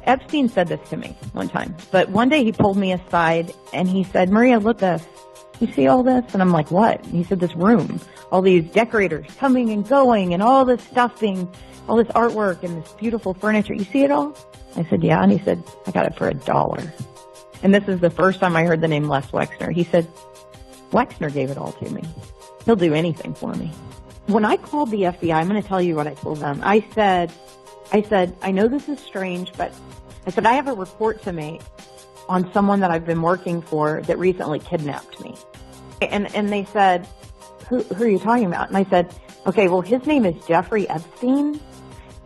Epstein said this to me one time, but one day he pulled me aside and he said, Maria, look at this. You see all this? And I'm like, what? And he said, this room, all these decorators coming and going and all this stuff being, all this artwork and this beautiful furniture. You see it all? I said, yeah. And he said, I got it for $1. And this is the first time I heard the name Les Wexner. He said, Wexner gave it all to me. He'll do anything for me. When I called the FBI, I'm going to tell you what I told them. I said, I know this is strange, but I said, I have a report to make on someone that I've been working for that recently kidnapped me. And they said, who are you talking about? And I said, okay, well, his name is Jeffrey Epstein.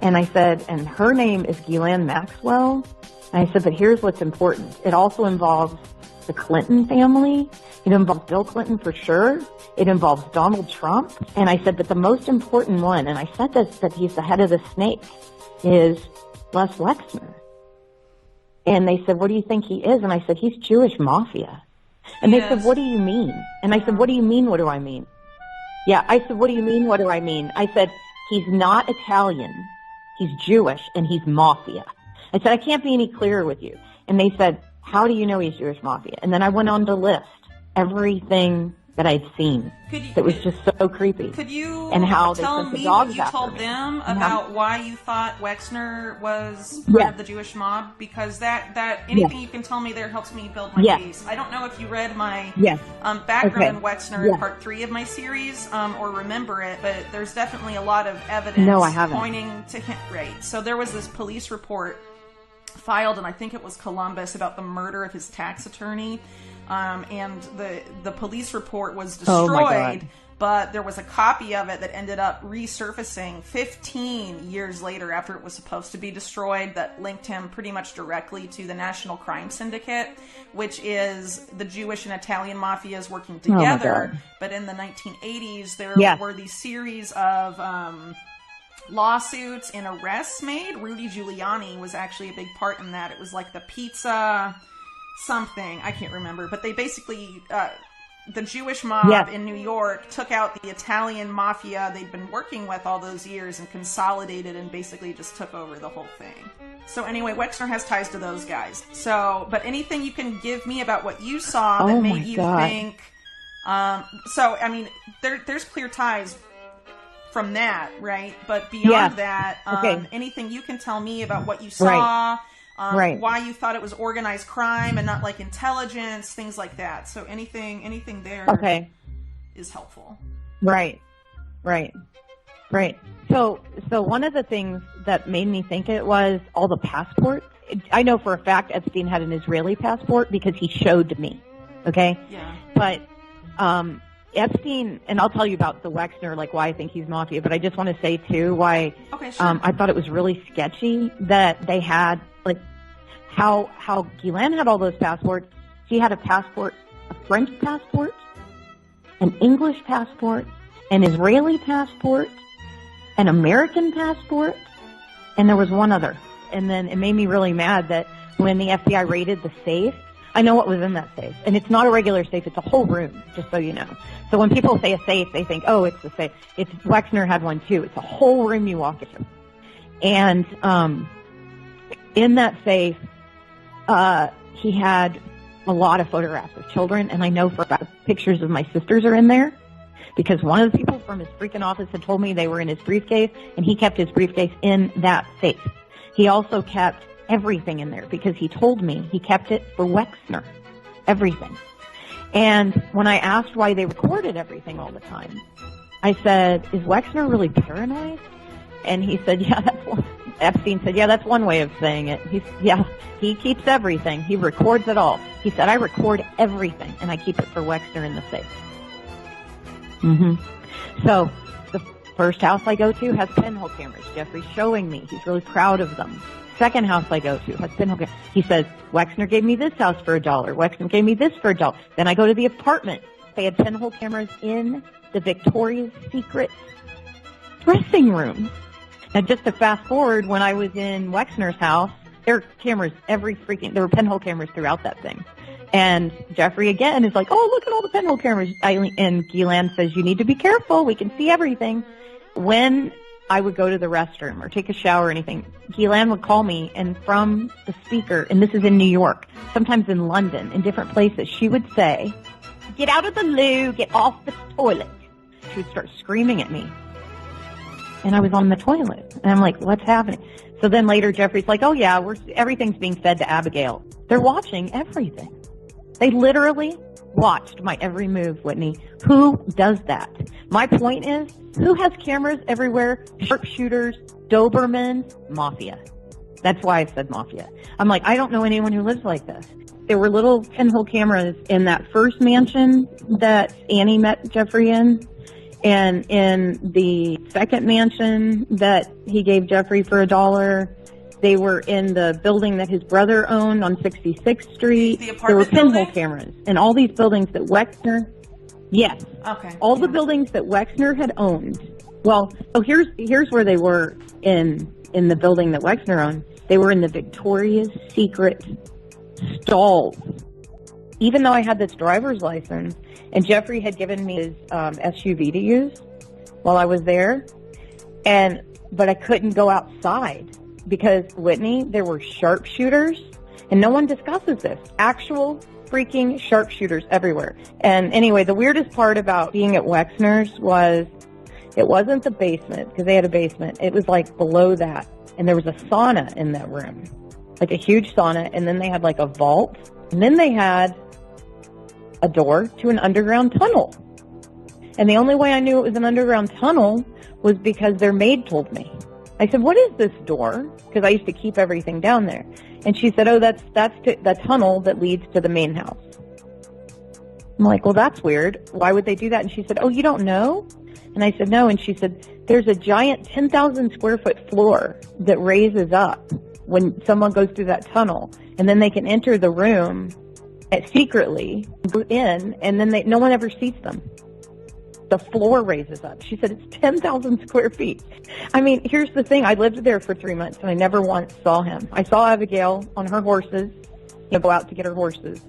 And I said, and her name is Ghislaine Maxwell. And I said, but here's what's important. It also involves the Clinton family. It involves Bill Clinton for sure. It involves Donald Trump. And I said, but the most important one, and I said this, that he's the head of the snake, is Les Wexner. And they said, what do you think he is? And I said, he's Jewish mafia. And they said, what do you mean? And I said, what do you mean, what do I mean? Yeah, I said, what do you mean, what do I mean? I said, he's not Italian. He's Jewish, and he's mafia. I said, I can't be any clearer with you. And they said, how do you know he's Jewish mafia? And then I went on to list everything that I'd seen. It was just so creepy. Could you and how tell they sent the me dogs what you after told me. them about why you thought Wexner was part of the Jewish mob? Because that anything you can tell me there helps me build my case. I don't know if you read my background in Wexner in part 3 of my series or remember it, but there's definitely a lot of evidence pointing to him. Right. So there was this police report filed, and I think it was Columbus, about the murder of his tax attorney. And the police report was destroyed, but there was a copy of it that ended up resurfacing 15 years later after it was supposed to be destroyed, that linked him pretty much directly to the National Crime Syndicate, which is the Jewish and Italian mafias working together. But in the 1980s, there were these series of lawsuits and arrests made. Rudy Giuliani was actually a big part in that. It was like the pizza something, I can't remember, but they basically, the Jewish mob in New York took out the Italian mafia they'd been working with all those years and consolidated and basically just took over the whole thing. So anyway, Wexner has ties to those guys. So, but anything you can give me about what you saw that made you think, so, I mean, there's clear ties from that, right? But beyond that, anything you can tell me about what you saw, why you thought it was organized crime and not like intelligence, things like that. So anything there is helpful. Right. So one of the things that made me think it was all the passports. I know for a fact Epstein had an Israeli passport because he showed me. Okay? Yeah. But Epstein, and I'll tell you about the Wexner, like why I think he's mafia, but I just want to say too why I thought it was really sketchy that they had, like, how Ghislaine had all those passports. She had a passport, a French passport, an English passport, an Israeli passport, an American passport, and there was one other. And then it made me really mad that when the FBI raided the safe, I know what was in that safe. And it's not a regular safe, it's a whole room, just so you know. So when people say a safe, they think, oh, it's the safe. It's Wexner had one too. It's a whole room you walk into. And in that safe, he had a lot of photographs of children, and I know for about pictures of my sisters are in there because one of the people from his freaking office had told me they were in his briefcase, and he kept his briefcase in that safe. He also kept everything in there because he told me he kept it for Wexner, everything. And when I asked why they recorded everything all the time, I said, is Wexner really paranoid? And he said, yeah, Epstein said, yeah, that's one way of saying it. He keeps everything. He records it all. He said, I record everything, and I keep it for Wexner in the safe. So the first house I go to has pinhole cameras. Jeffrey's showing me. He's really proud of them. Second house I go to has pinhole cameras. He says, Wexner gave me this house for $1. Wexner gave me this for $1. Then I go to the apartment. They had pinhole cameras in the Victoria's Secret dressing room. Now, just to fast forward, when I was in Wexner's house, there were cameras there were pinhole cameras throughout that thing. And Jeffrey, again, is like, oh, look at all the pinhole cameras. And Ghislaine says, you need to be careful. We can see everything. When I would go to the restroom or take a shower or anything, Ghislaine would call me, and from the speaker, and this is in New York, sometimes in London, in different places, she would say, "Get out of the loo, get off the toilet." She would start screaming at me. And I was on the toilet. And I'm like, what's happening? So then later Jeffrey's like, oh yeah, everything's being fed to Abigail. They're watching everything. They literally watched my every move, Whitney. Who does that? My point is, who has cameras everywhere? Sharpshooters, Dobermans, mafia. That's why I said mafia. I'm like, I don't know anyone who lives like this. There were little pinhole cameras in that first mansion that Annie met Jeffrey in, and in the second mansion that he gave Jeffrey for $1. They were in the building that his brother owned on 66th Street. There were pinhole cameras in all these buildings that Wexner, yes. Okay. All the buildings that Wexner had owned. Well, so here's where they were in the building that Wexner owned. They were in the Victoria's Secret stalls. Even though I had this driver's license, and Jeffrey had given me his SUV to use while I was there, but I couldn't go outside because, Whitney, there were sharpshooters, and no one discusses this. Actual freaking sharpshooters everywhere. And anyway, the weirdest part about being at Wexner's was it wasn't the basement, because they had a basement. It was like below that, and there was a sauna in that room, like a huge sauna, and then they had like a vault, and then they had a door to an underground tunnel. And the only way I knew it was an underground tunnel was because their maid told me. I said, what is this door? Because I used to keep everything down there. And she said, oh, that's the tunnel that leads to the main house. I'm like, well, that's weird. Why would they do that? And she said, oh, you don't know? And I said, no. And she said, there's a giant 10,000 square foot floor that raises up when someone goes through that tunnel. And then they can enter the room secretly, go in, and then no one ever sees them. The floor raises up. She said it's 10,000 square feet. I mean, here's the thing. I lived there for 3 months, and I never once saw him. I saw Abigail on her horses, go out to get her horses.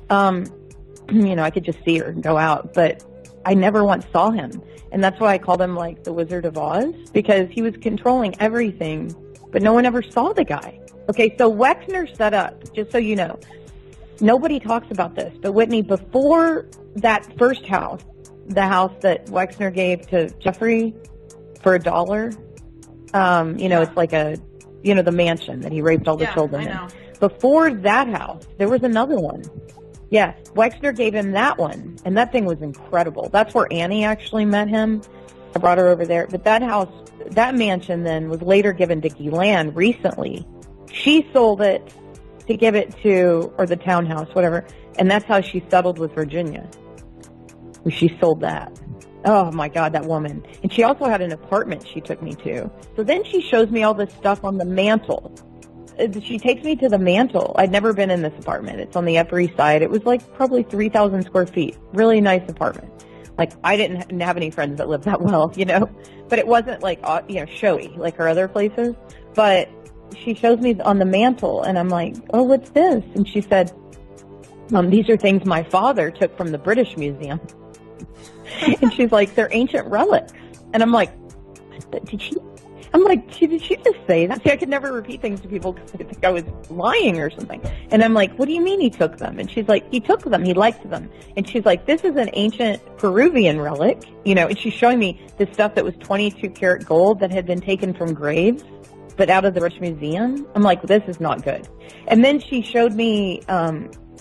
I could just see her and go out, but I never once saw him. And that's why I called him, like, the Wizard of Oz, because he was controlling everything, but no one ever saw the guy. Okay, so Wexner set up, just so you know, nobody talks about this, but Whitney, before that first house, the house that Wexner gave to Jeffrey for $1, it's like the mansion that he raped all the children in. Before that house, there was another one. Yeah, Wexner gave him that one, and that thing was incredible. That's where Annie actually met him. I brought her over there. But that house, that mansion then was later given to Ghislaine recently. She sold it to give it to, or the townhouse, whatever, and that's how she settled with Virginia. She sold that. Oh my God, that woman. And she also had an apartment she took me to. So then she shows me all this stuff on the mantle. She takes me to the mantle. I'd never been in this apartment. It's on the Upper East Side. It was like probably 3,000 square feet. Really nice apartment. Like, I didn't have any friends that lived that well, but it wasn't like, showy like her other places. But she shows me on the mantle, and I'm like, oh, what's this? And she said, these are things my father took from the British Museum. And she's like, they're ancient relics. And I'm like, did she just say that? See, I could never repeat things to people because I think I was lying or something. And I'm like, what do you mean he took them? And she's like, he took them. He liked them. And she's like, this is an ancient Peruvian relic, and she's showing me this stuff that was 22 karat gold that had been taken from graves, but out of the British Museum. I'm like, this is not good. And then she showed me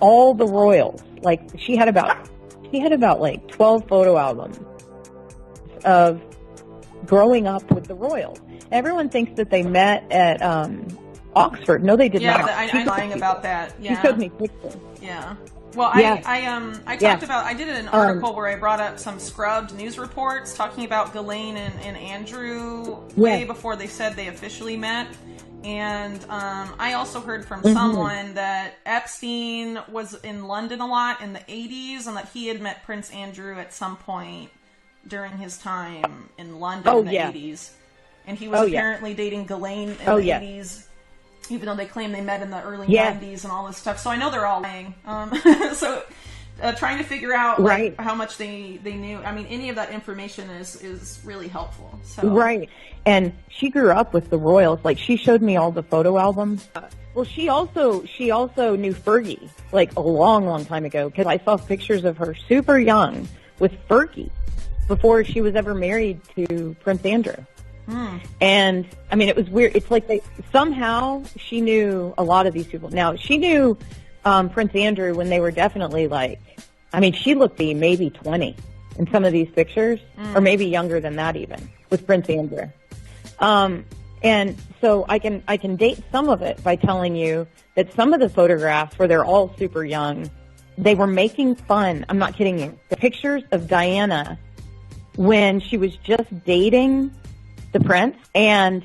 all the royals. Like, she had about like 12 photo albums of growing up with the royals. Everyone thinks that they met at Oxford. No, they did not. Yeah, I'm lying about that. Yeah. She showed me pictures. Yeah. Well, I talked about, I did an article where I brought up some scrubbed news reports talking about Ghislaine and Andrew way before they said they officially met. And I also heard from someone that Epstein was in London a lot in the 80s, and that he had met Prince Andrew at some point during his time in London in the 80s. And he was apparently dating Ghislaine in the 80s, even though they claim they met in the early 90s and all this stuff. So I know they're all lying. So trying to figure out right. how much they knew. I mean, any of that information is really helpful. So. Right. And she grew up with the royals. Like, she showed me all the photo albums. Well, she also knew Fergie, like, a long, long time ago, because I saw pictures of her super young with Fergie before she was ever married to Prince Andrew. And, I mean, it was weird. It's like somehow she knew a lot of these people. Now, she knew Prince Andrew when they were definitely like, I mean, she looked maybe 20 in some of these pictures, or maybe younger than that even, with Prince Andrew. And so I can date some of it by telling you that some of the photographs where they're all super young, they were making fun. I'm not kidding you. The pictures of Diana when she was just dating the prince, and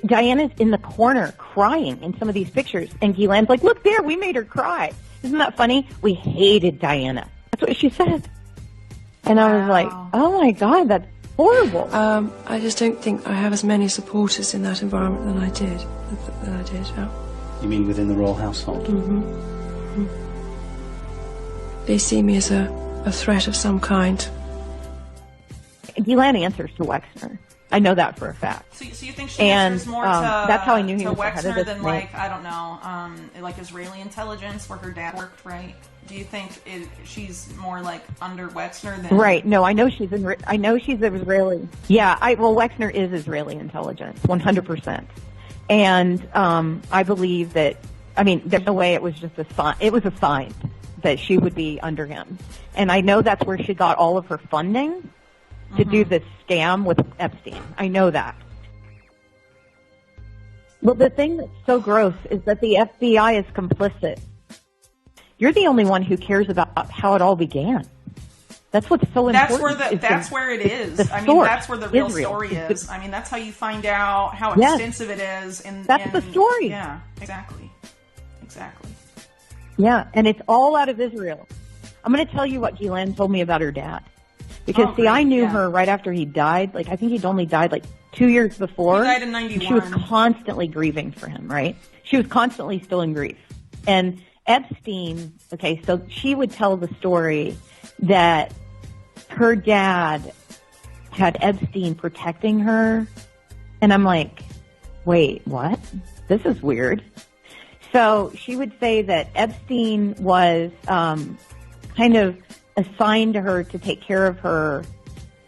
Diana's in the corner crying in some of these pictures, and Ghislaine's like, look there, we made her cry. Isn't that funny? We hated Diana. That's what she said. And I was like, oh my God, that's horrible. I just don't think I have as many supporters in that environment than I did. Yeah. You mean within the royal household? They see me as a threat of some kind. Ghislaine answers to Wexner. I know that for a fact. So you think she answers more to that's how I knew he was Wexner than like, I don't know, like Israeli intelligence where her dad worked, right? Do you think she's more like under Wexner than? Right. No, I know she's Israeli. Yeah. Well, Wexner is Israeli intelligence, 100%. And I believe that. I mean, there's no way it was just a sign. It was a sign that she would be under him, and I know that's where she got all of her funding to do this scam with Epstein. I know that. Well, the thing that's so gross is that the FBI is complicit. You're the only one who cares about how it all began. That's what's so important. That's where it is. I mean, that's where the real story is. I mean, that's how you find out how extensive it is. That's the story. Yeah, exactly. Yeah, and it's all out of Israel. I'm going to tell you what Ghislaine told me about her dad. Because, I knew her right after he died. Like, I think he'd only died, like, 2 years before. He died in 91. She was constantly grieving for him, right? She was constantly still in grief. And Epstein, so she would tell the story that her dad had Epstein protecting her. And I'm like, wait, what? This is weird. So she would say that Epstein was kind of assigned to her to take care of her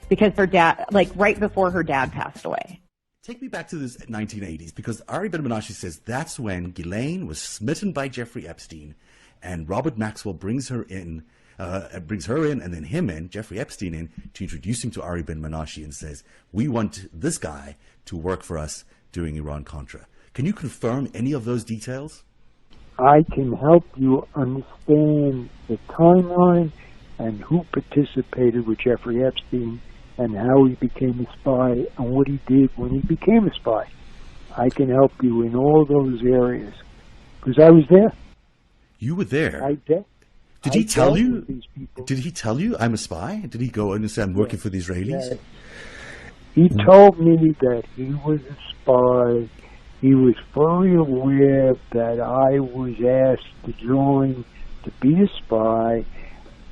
because her dad, like right before her dad passed away. Take me back to this 1980s, because Ari Ben-Menashe says that's when Ghislaine was smitten by Jeffrey Epstein, and Robert Maxwell brings her in, and then him in, Jeffrey Epstein in, to introduce him to Ari Ben-Menashe and says, we want this guy to work for us during Iran-Contra. Can you confirm any of those details? I can help you understand the timeline and who participated with Jeffrey Epstein and how he became a spy and what he did when he became a spy. I can help you in all those areas because I was there. You were there? Did he tell you I'm a spy? Did he go and say I'm working for the Israelis? Yes. He told me that he was a spy. He was fully aware that I was asked to join to be a spy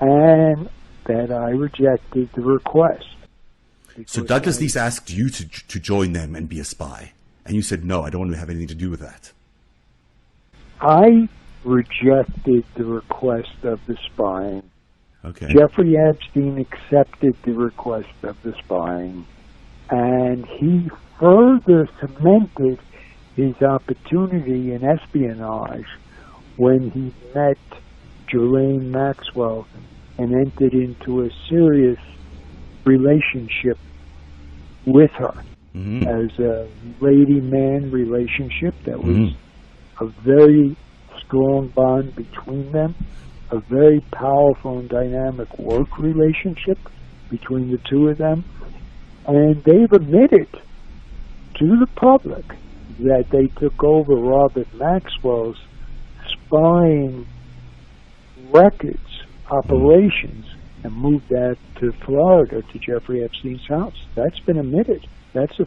and that I rejected the request. So Douglas Leese asked you to join them and be a spy, and you said, no, I don't want to have anything to do with that. I rejected the request of the spying. Okay. Jeffrey Epstein accepted the request of the spying, and he further cemented his opportunity in espionage when he met Ghislaine Maxwell and entered into a serious relationship with her as a lady-man relationship that was a very strong bond between them, a very powerful and dynamic work relationship between the two of them, and they've admitted to the public that they took over Robert Maxwell's spying records, operations, and moved that to Florida to Jeffrey Epstein's house. That's been admitted. That's a